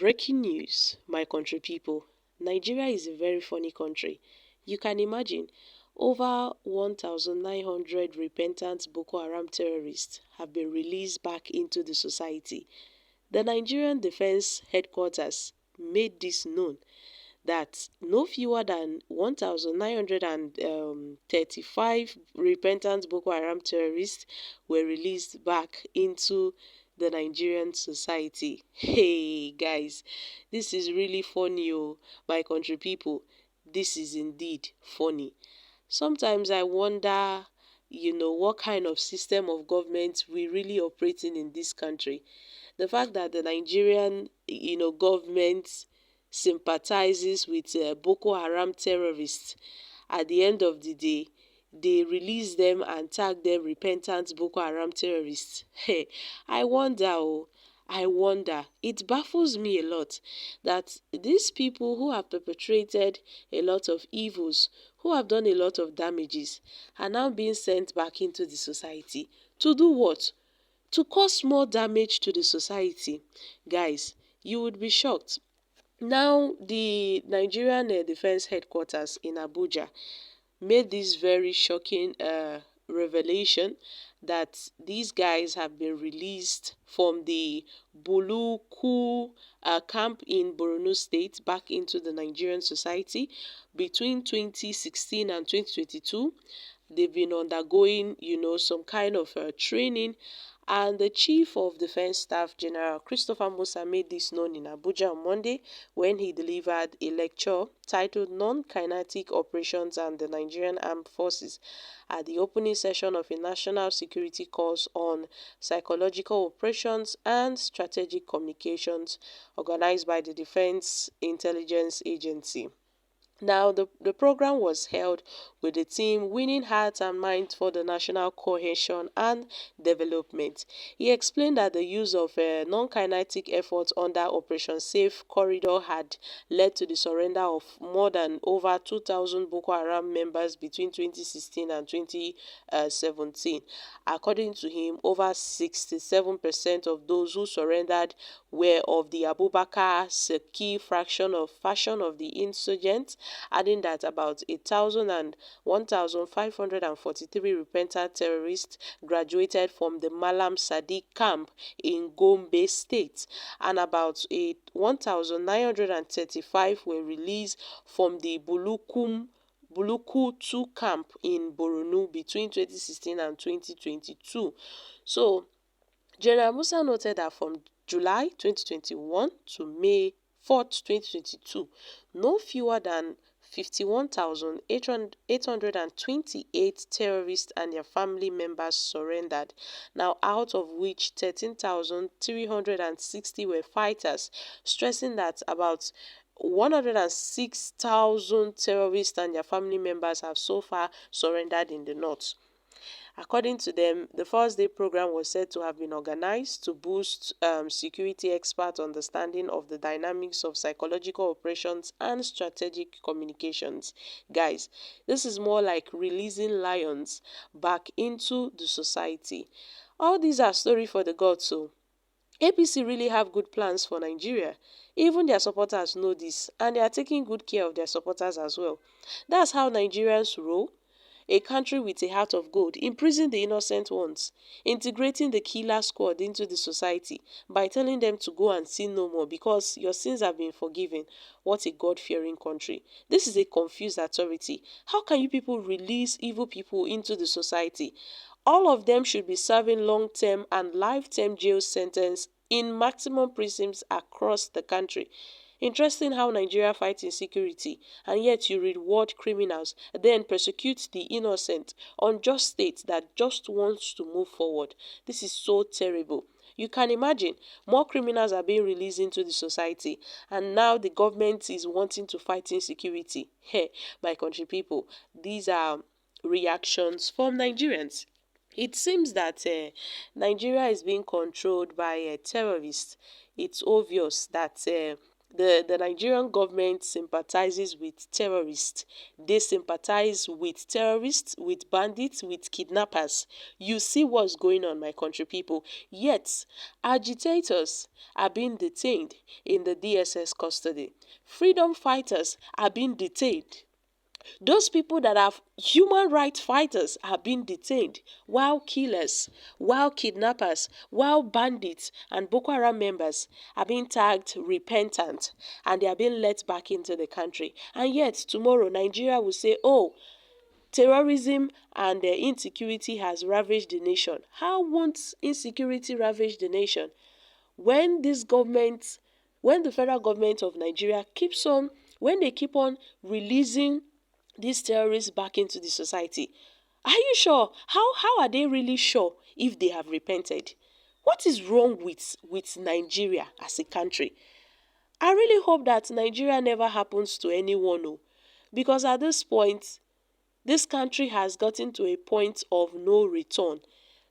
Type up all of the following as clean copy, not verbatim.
Breaking news, my country people. Nigeria is a very funny country. You can imagine, over 1,900 repentant Boko Haram terrorists have been released back into the society. The Nigerian Defense Headquarters made this known that no fewer than 1,935 repentant Boko Haram terrorists were released back into the Nigerian society. Hey guys, this is really funny, oh, my country people. This is indeed funny. Sometimes I wonder, what kind of system of government we really operating in this country. The fact that the Nigerian, government sympathizes with Boko Haram terrorists, at the end of the day, they release them and tag them repentant Boko Haram terrorists. Hey, I wonder, oh, I wonder. It baffles me a lot that these people who have perpetrated a lot of evils, who have done a lot of damages, are now being sent back into the society. To do what? To cause more damage to the society. Guys, you would be shocked. Now, the Nigerian Defense Headquarters in Abuja made this very shocking revelation that these guys have been released from the Buluku camp in Borno State back into the Nigerian society between 2016 and 2022. They've been undergoing, some kind of training, and the Chief of Defense Staff, General Christopher Musa, made this known in Abuja on Monday when he delivered a lecture titled Non-Kinetic Operations and the Nigerian Armed Forces at the opening session of a national security course on psychological operations and strategic communications organized by the Defense Intelligence Agency. Now, the program was held with the team winning hearts and minds for the national cohesion and development. He explained that the use of non-kinetic efforts under Operation Safe Corridor had led to the surrender of more than over 2,000 Boko Haram members between 2016 and 2017. According to him, over 67% of those who surrendered were of the Abubakar Seki faction of the insurgents, adding that about 1,543 repentant terrorists graduated from the Malam Sadiq camp in Gombe State, and about 1,935 were released from the Buluku 2 camp in Borno between 2016 and 2022. So, General Musa noted that from July 2021 to May 4th, 2022, no fewer than 51,828 terrorists and their family members surrendered, now out of which 13,360 were fighters, stressing that about 106,000 terrorists and their family members have so far surrendered in the north. According to them, the first-day program was said to have been organized to boost security experts' understanding of the dynamics of psychological operations and strategic communications. Guys, this is more like releasing lions back into the society. All these are story for the gods, so APC really have good plans for Nigeria. Even their supporters know this, and they are taking good care of their supporters as well. That's how Nigerians roll. A country with a heart of gold, imprisoning the innocent ones, integrating the killer squad into the society by telling them to go and sin no more because your sins have been forgiven. What a God-fearing country. This is a confused authority. How can you people release evil people into the society? All of them should be serving long-term and lifetime jail sentence in maximum prisons across the country. Interesting how Nigeria fights insecurity, and yet you reward criminals, then persecute the innocent, unjust state that just wants to move forward. This is so terrible. You can imagine, more criminals are being released into the society, and now the government is wanting to fight insecurity. Hey, my country people, these are reactions from Nigerians. It seems that Nigeria is being controlled by terrorists. It's obvious that the Nigerian government sympathizes with terrorists. They sympathize with terrorists, with bandits, with kidnappers. You see what's going on, my country people. Yet, agitators are being detained in the DSS custody. Freedom fighters are being detained. Those people that are human rights fighters are being detained, while killers, while kidnappers, while bandits and Boko Haram members are being tagged repentant, and they are being let back into the country. And yet tomorrow Nigeria will say, oh, terrorism and insecurity has ravaged the nation. How won't insecurity ravage the nation? When this government, when the federal government of Nigeria keeps on, when they keep on releasing these terrorists back into the society, are you sure? How are they really sure if they have repented? What is wrong with Nigeria as a country? I really hope that Nigeria never happens to anyone, oh, because at this point, this country has gotten to a point of no return.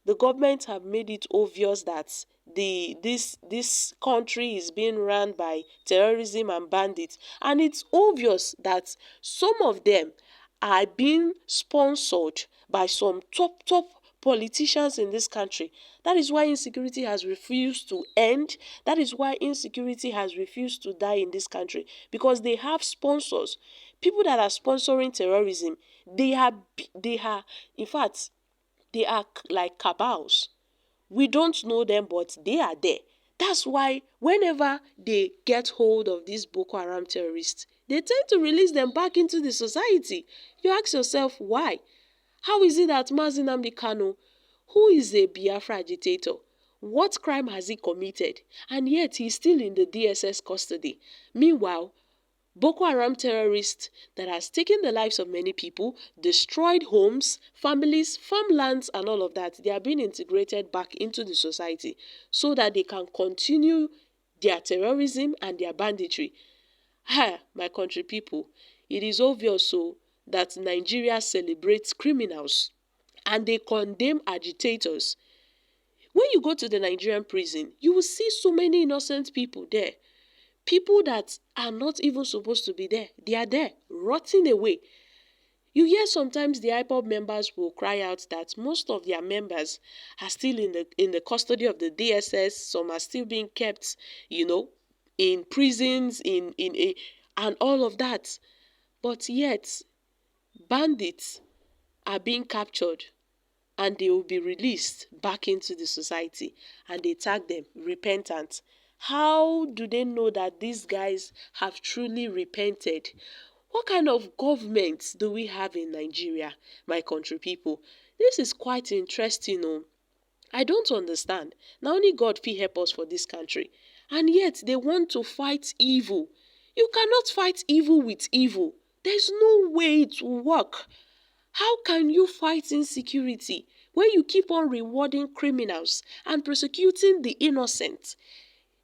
The government have made it obvious that this country is being run by terrorism and bandits, and it's obvious that some of them are being sponsored by some top politicians in this country. That is why insecurity has refused to end. That is why insecurity has refused to die in this country, because they have sponsors. People that are sponsoring terrorism, they are in fact, they are like cabals. We don't know them, but they are there. That's why whenever they get hold of these Boko Haram terrorists, they tend to release them back into the society. You ask yourself why? How is it that Mazi Nnamdi Kanu, who is a Biafra agitator, what crime has he committed? And yet he's still in the DSS custody. Meanwhile, Boko Haram terrorists that has taken the lives of many people, destroyed homes, families, farmlands and all of that, they are being integrated back into the society so that they can continue their terrorism and their banditry. My country people, it is obvious so that Nigeria celebrates criminals and they condemn agitators. When you go to the Nigerian prison, you will see so many innocent people there. People that are not even supposed to be there. They are there, rotting away. You hear sometimes the IPOB members will cry out that most of their members are still in the custody of the DSS. Some are still being kept, in prisons, and all of that. But yet, bandits are being captured and they will be released back into the society, and they tag them repentant. How do they know that these guys have truly repented? What kind of government do we have in Nigeria, my country people? This is quite interesting. Oh. I don't understand. Now only God fit help us for this country. And yet they want to fight evil. You cannot fight evil with evil. There's no way it will work. How can you fight insecurity when you keep on rewarding criminals and persecuting the innocent?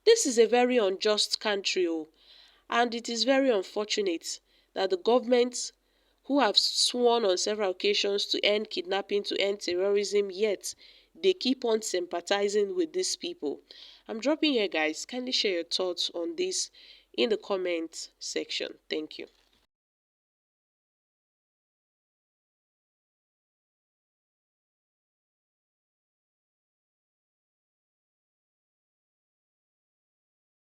This is a very unjust country, oh, and it is very unfortunate that the government, who have sworn on several occasions to end kidnapping, to end terrorism, yet they keep on sympathizing with these people. I'm dropping here, guys. Kindly share your thoughts on this in the comment section. Thank you.